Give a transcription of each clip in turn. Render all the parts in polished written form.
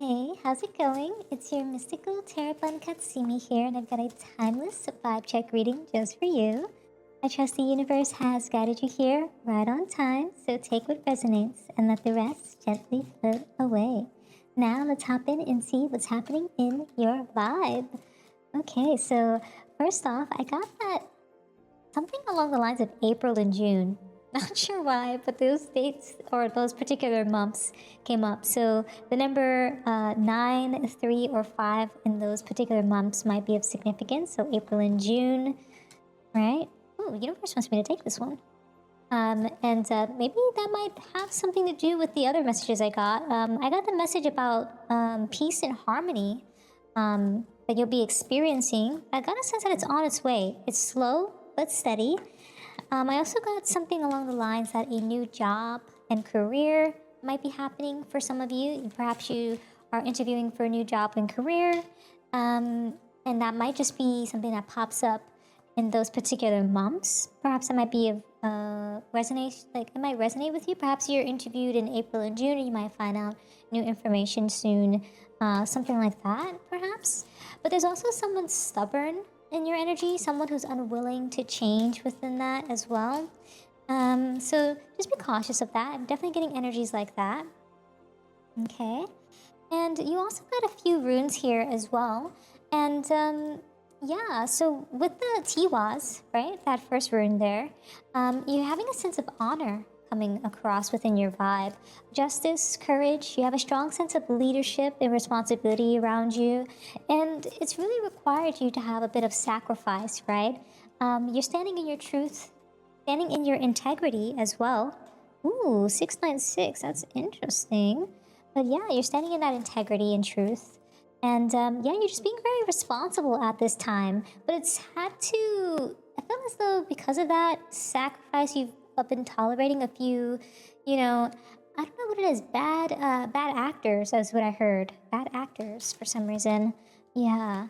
Hey, how's it going? It's your mystical tarot Katsumi here, and I've got a timeless vibe check reading just for you. I trust the universe has guided you here right on time, so take what resonates and let the rest gently float away. Now let's hop in and see what's happening in your vibe. Okay, so first off, I got that something along the lines of April and June. Not sure why, but those dates or those particular months came up. So the number 9, 3, or 5 in those particular months might be of significance. So April and June, right? Oh, universe wants me to take this one. And maybe that might have something to do with the other messages I got. I got the message about peace and harmony that you'll be experiencing. I got a sense that it's on its way. It's slow but steady. I also got something along the lines that a new job and career might be happening for some of you. Perhaps you are interviewing for a new job and career, and that might just be something that pops up in those particular months. Perhaps it might be of resonate, like it might resonate with you. Perhaps you're interviewed in April and June, and you might find out new information soon, something like that, perhaps. But there's also someone stubborn in your energy, someone who's unwilling to change within that as well. So just be cautious of that. I'm definitely getting energies like that. Okay. And you also got a few runes here as well. And yeah, so with the Tiwas, right, that first rune there, you're having a sense of honor coming across within your vibe. Justice, courage, you have a strong sense of leadership and responsibility around you, and it's really required you to have a bit of sacrifice, right? You're standing in your truth, standing in your integrity as well. Ooh, 696, that's interesting. But yeah, you're standing in that integrity and truth. And yeah, you're just being very responsible at this time. But it's had to, I feel as though because of that sacrifice, you've been tolerating a few, I don't know what it is, bad actors, is what I heard. Bad actors for some reason. Yeah.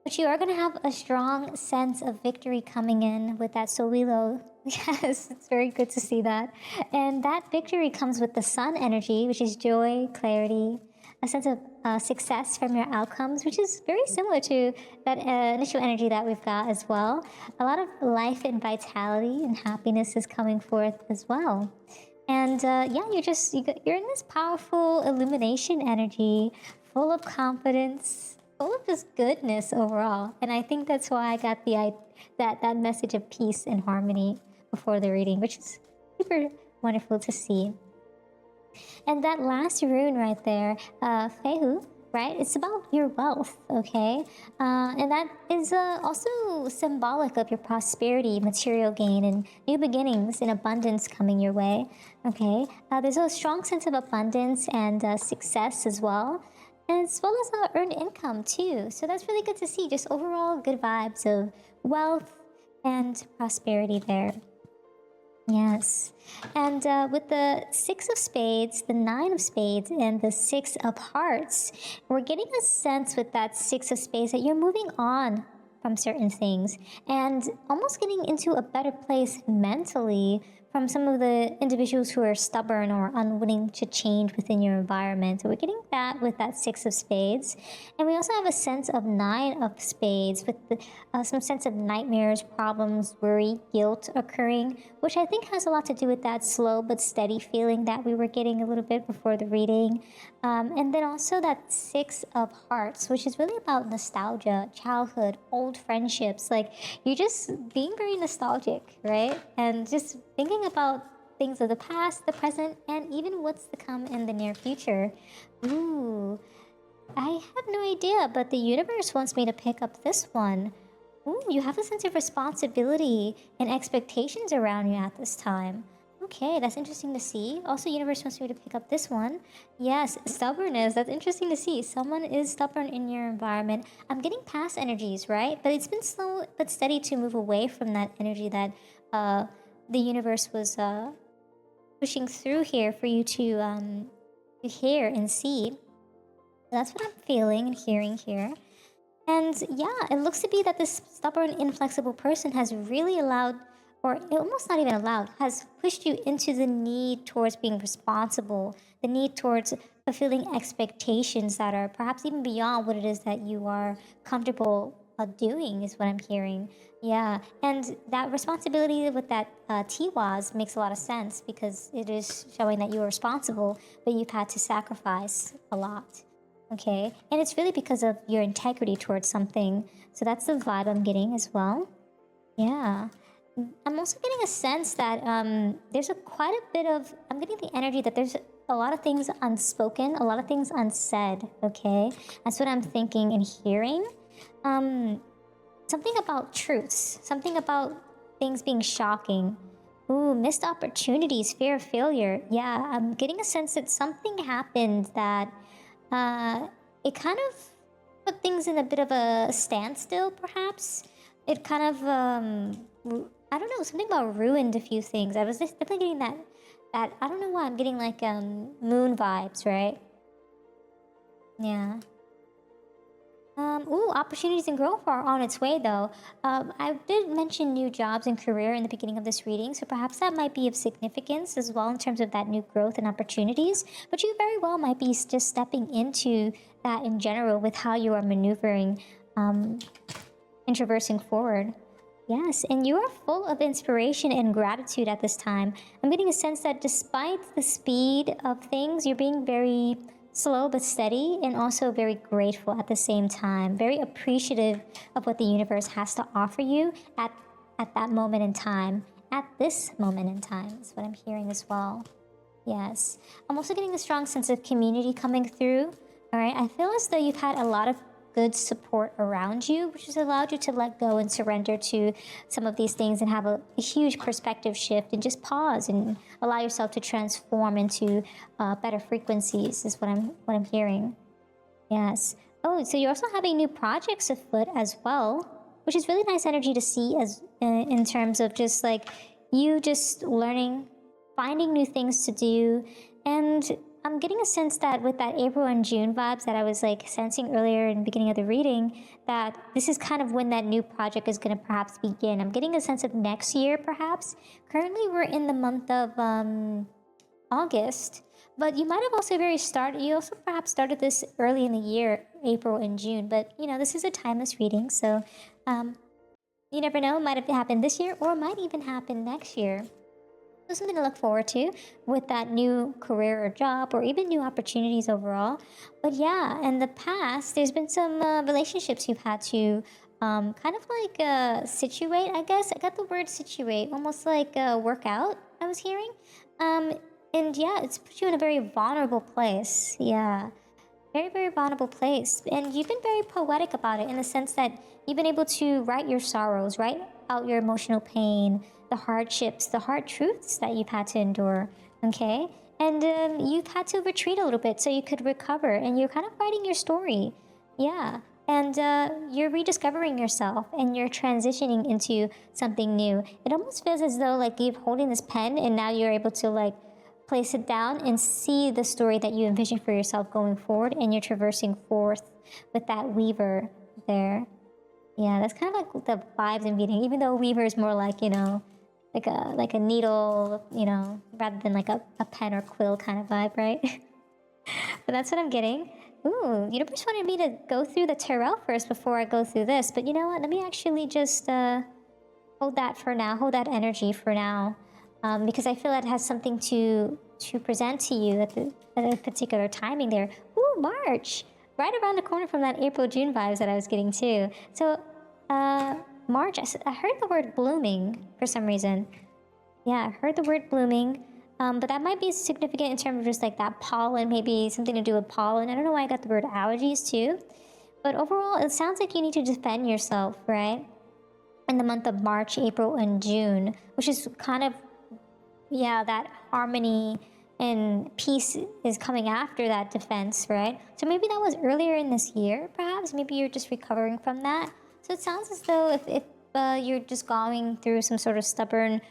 But you are going to have a strong sense of victory coming in with that Solilo. Yes, it's very good to see that. And that victory comes with the sun energy, which is joy, clarity, a sense of success from your outcomes, which is very similar to that initial energy that we've got as well. A lot of life and vitality and happiness is coming forth as well. And yeah, you're in this powerful illumination energy, full of confidence, full of just goodness overall. And I think that's why I got that message of peace and harmony before the reading, which is super wonderful to see. And that last rune right there, Fehu, right? It's about your wealth, okay? And that is also symbolic of your prosperity, material gain, and new beginnings and abundance coming your way, okay? There's a strong sense of abundance and success as well, as well as earned income too. So that's really good to see. Just overall good vibes of wealth and prosperity there. Yes. And with the 6 of spades, the 9 of spades, and the 6 of hearts, we're getting a sense with that 6 of spades that you're moving on from certain things and almost getting into a better place mentally from some of the individuals who are stubborn or unwilling to change within your environment. So we're getting that with that 6 of spades. And we also have a sense of 9 of spades with some sense of nightmares, problems, worry, guilt occurring, which I think has a lot to do with that slow but steady feeling that we were getting a little bit before the reading. And then also that 6 of hearts, which is really about nostalgia, childhood, old friendships. Like you're just being very nostalgic, right? And just thinking about things of the past, the present, and even what's to come in the near future. Ooh, I have no idea, but the universe wants me to pick up this one. Ooh, you have a sense of responsibility and expectations around you at this time. Okay, that's interesting to see. Also, universe wants me to pick up this one. Yes, stubbornness. That's interesting to see. Someone is stubborn in your environment. I'm getting past energies, right? But it's been slow but steady to move away from that energy that the universe was pushing through here for you to hear and see. That's what I'm feeling and hearing here. And yeah, it looks to be that this stubborn, inflexible person has really allowed or almost not even allowed, has pushed you into the need towards being responsible, the need towards fulfilling expectations that are perhaps even beyond what it is that you are comfortable doing, is what I'm hearing. Yeah, and that responsibility with that Tiwaz makes a lot of sense, because it is showing that you are responsible, but you've had to sacrifice a lot. Okay, and it's really because of your integrity towards something. So that's the vibe I'm getting as well. Yeah. I'm also getting a sense that there's quite a bit of, I'm getting the energy that there's a lot of things unspoken, a lot of things unsaid, okay? That's what I'm thinking and hearing. Something about truths, something about things being shocking. Ooh, missed opportunities, fear of failure. Yeah, I'm getting a sense that something happened that it kind of put things in a bit of a standstill, perhaps. It kind of, I don't know, something about ruined a few things. I was just definitely getting that, I don't know why, I'm getting like moon vibes, right? Yeah. Ooh, opportunities and growth are on its way, though. I did mention new jobs and career in the beginning of this reading, so perhaps that might be of significance as well in terms of that new growth and opportunities. But you very well might be just stepping into that in general with how you are maneuvering and traversing forward. Yes, and you are full of inspiration and gratitude at this time. I'm getting a sense that despite the speed of things, you're being very slow but steady, and also very grateful at the same time. Very appreciative of what the universe has to offer you at that moment in time. At this moment in time is what I'm hearing as well. Yes. I'm also getting a strong sense of community coming through. All right. I feel as though you've had a lot of good support around you, which has allowed you to let go and surrender to some of these things and have a huge perspective shift and just pause and allow yourself to transform into better frequencies, is what I'm hearing. Yes. Oh, so you're also having new projects afoot as well, which is really nice energy to see, as in terms of just like you just learning, finding new things to do. And I'm getting a sense that with that April and June vibes that I was like sensing earlier in the beginning of the reading, that this is kind of when that new project is going to perhaps begin. I'm getting a sense of next year, perhaps. Currently, we're in the month of August, but you might have also you also perhaps started this early in the year, April and June. But you know, this is a timeless reading, so you never know. It might have happened this year, or it might even happen next year. So something to look forward to with that new career or job, or even new opportunities overall. But yeah, in the past, there's been some relationships you've had to kind of like situate, I guess. I got the word situate, almost like work out, I was hearing. And yeah, it's put you in a very vulnerable place. Yeah. Very, very vulnerable place. And you've been very poetic about it, in the sense that you've been able to write your sorrows, write out your emotional pain, the hardships, the hard truths that you've had to endure, okay? And you've had to retreat a little bit so you could recover, and you're kind of writing your story. Yeah. And you're rediscovering yourself, and you're transitioning into something new. It almost feels as though like you're holding this pen, and now you're able to like place it down and see the story that you envision for yourself going forward, and you're traversing forth with that weaver there. Yeah, that's kind of like the vibes I'm getting, even though weaver is more like, you know, like a needle, you know, rather than like a pen or quill kind of vibe, right? But that's what I'm getting. Ooh, universe wanted me to go through the tarot first before I go through this, but you know what? Let me actually just hold that for now, hold that energy for now. Because I feel it has something to present to you at a particular timing there. Ooh, March! Right around the corner from that April-June vibes that I was getting too. So, March, I heard the word blooming for some reason. Yeah, I heard the word blooming. But that might be significant in terms of just like that pollen, maybe something to do with pollen. I don't know why I got the word allergies too. But overall, it sounds like you need to defend yourself, right? In the month of March, April, and June, which is kind of, yeah, that harmony and peace is coming after that defense, right? So maybe that was earlier in this year, perhaps. Maybe you're just recovering from that. So it sounds as though if you're just going through some sort of stubborn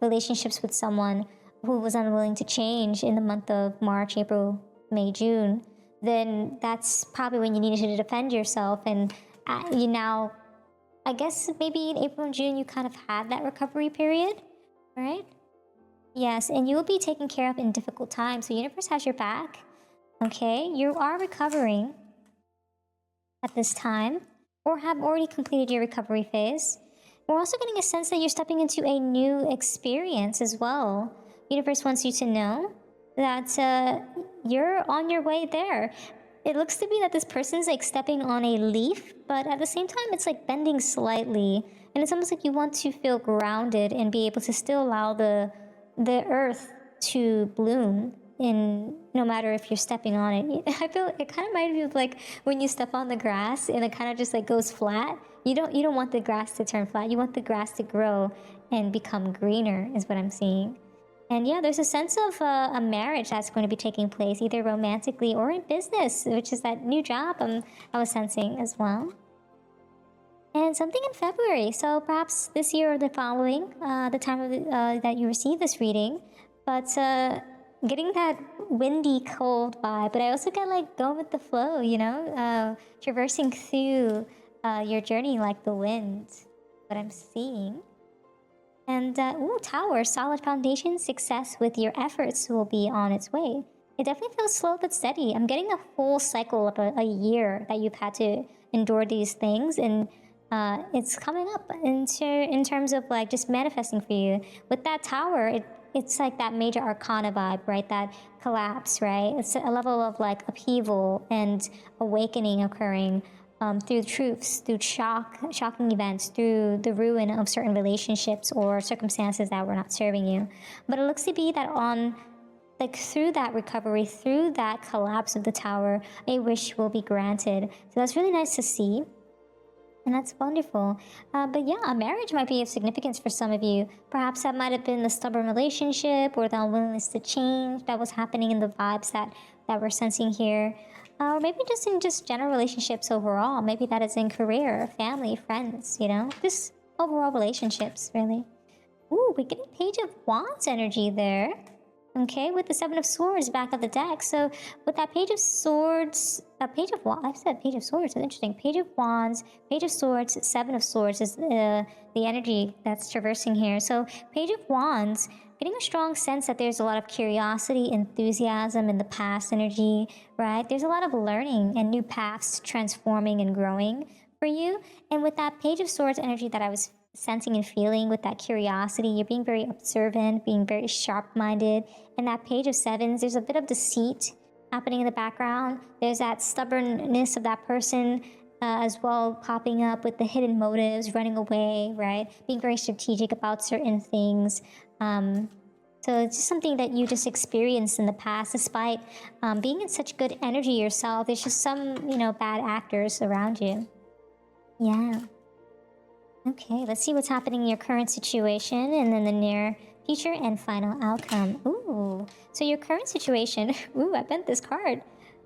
relationships with someone who was unwilling to change in the month of March, April, May, June, then that's probably when you needed to defend yourself, and you now I guess maybe in April and June you kind of had that recovery period, right? Yes, and you will be taken care of in difficult times. So universe has your back. Okay, you are recovering at this time, or have already completed your recovery phase. We're also getting a sense that you're stepping into a new experience as well. Universe wants you to know that you're on your way there. It looks to be that this person's like stepping on a leaf, but at the same time it's like bending slightly, and it's almost like you want to feel grounded and be able to still allow the earth to bloom, in no matter if you're stepping on it. I feel it kind of reminds me of like when you step on the grass and it kind of just like goes flat. You don't want the grass to turn flat. You want the grass to grow and become greener, is what I'm seeing. And yeah, there's a sense of a marriage that's going to be taking place, either romantically or in business, which is that new job I was sensing as well. And something in February, so perhaps this year or the following, the time of that you receive this reading. But getting that windy, cold vibe, but I also get like going with the flow, you know, traversing through your journey like the wind, what I'm seeing. And ooh, Tower, solid foundation, success with your efforts will be on its way. It definitely feels slow but steady. I'm getting a whole cycle of a year that you've had to endure these things, and it's coming up in terms of like just manifesting for you. With that Tower, it's like that major arcana vibe, right? That collapse, right? It's a level of like upheaval and awakening occurring. Through truths, through shocking events, through the ruin of certain relationships or circumstances that were not serving you. But it looks to be that through that recovery, through that collapse of the Tower, a wish will be granted. So that's really nice to see. And that's wonderful. But yeah, a marriage might be of significance for some of you. Perhaps that might have been the stubborn relationship or the unwillingness to change that was happening in the vibes that we're sensing here. Or maybe just in general relationships overall. Maybe that is in career, family, friends, you know? Just overall relationships, really. Ooh, we're getting Page of Wands energy there. Okay, with the Seven of Swords back of the deck. So with that Page of Swords, Page of Wands, I've said Page of Swords, that's interesting. Page of Wands, Page of Swords, Seven of Swords is the energy that's traversing here. So Page of Wands, getting a strong sense that there's a lot of curiosity, enthusiasm in the past energy, right? There's a lot of learning and new paths transforming and growing for you. And with that Page of Swords energy that I was sensing and feeling, with that curiosity, you're being very observant, being very sharp-minded. And that Page of Sevens, there's a bit of deceit happening in the background. There's that stubbornness of that person as well, popping up with the hidden motives, running away, right? Being very strategic about certain things. So it's just something that you just experienced in the past, despite being in such good energy yourself. There's just some, you know, bad actors around you. Yeah. Okay, let's see what's happening in your current situation and then the near future and final outcome. Ooh, so your current situation. Ooh, I bent this card.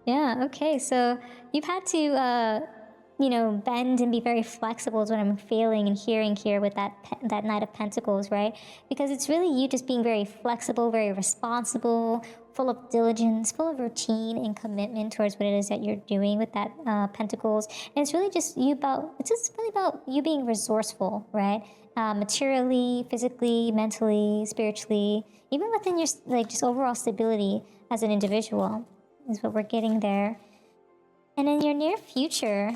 Yeah, okay, so you've had to, you know, bend and be very flexible is what I'm feeling and hearing here with that Knight of Pentacles, right? Because it's really you just being very flexible, very responsible, full of diligence, full of routine and commitment towards what it is that you're doing with that Pentacles. And it's really just really about you being resourceful, right? Materially, physically, mentally, spiritually, even within your like just overall stability as an individual is what we're getting there. And in your near future,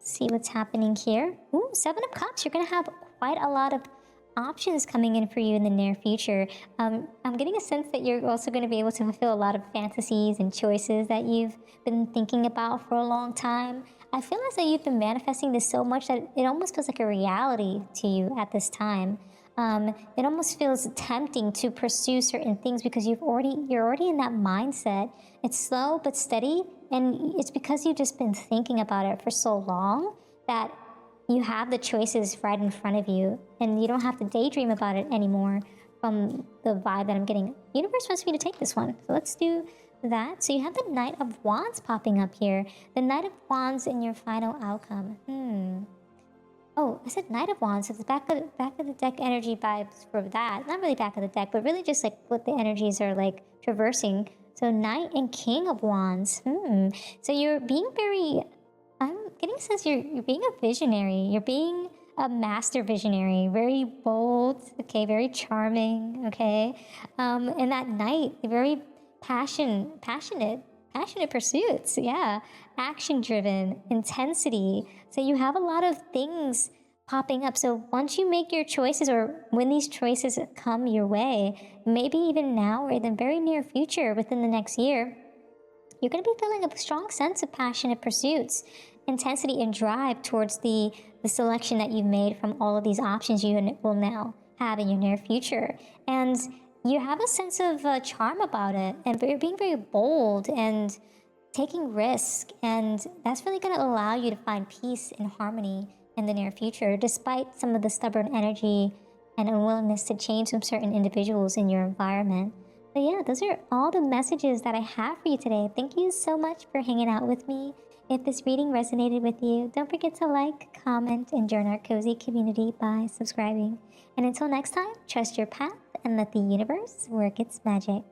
see what's happening here. Ooh, Seven of Cups. You're gonna have quite a lot of options coming in for you in the near future. I'm getting a sense that you're also going to be able to fulfill a lot of fantasies and choices that you've been thinking about for a long time. I feel as though you've been manifesting this so much that it almost feels like a reality to you at this time. It almost feels tempting to pursue certain things because you're already in that mindset. It's slow but steady, and it's because you've just been thinking about it for so long that you have the choices right in front of you, and you don't have to daydream about it anymore from the vibe that I'm getting. Universe wants me to take this one, so let's do that. So you have the Knight of Wands popping up here. The Knight of Wands in your final outcome. Oh, I said Knight of Wands, so the back of the deck energy vibes for that. Not really back of the deck, but really just like what the energies are like traversing. So Knight and King of Wands. So you're being very... I'm getting a sense you're being a visionary. You're being a master visionary, very bold, okay, very charming, okay. And that knight, very passionate pursuits, yeah, action driven, intensity. So you have a lot of things popping up. So once you make your choices, or when these choices come your way, maybe even now or in the very near future, within the next year, you're going to be feeling a strong sense of passionate pursuits, intensity, and drive towards the selection that you've made from all of these options you will now have in your near future. And you have a sense of charm about it, and you're being very bold and taking risk, and that's really going to allow you to find peace and harmony in the near future, despite some of the stubborn energy and unwillingness to change from certain individuals in your environment. But yeah, those are all the messages that I have for you today. Thank you so much for hanging out with me. If this reading resonated with you, don't forget to like, comment, and join our cozy community by subscribing. And until next time, trust your path and let the universe work its magic.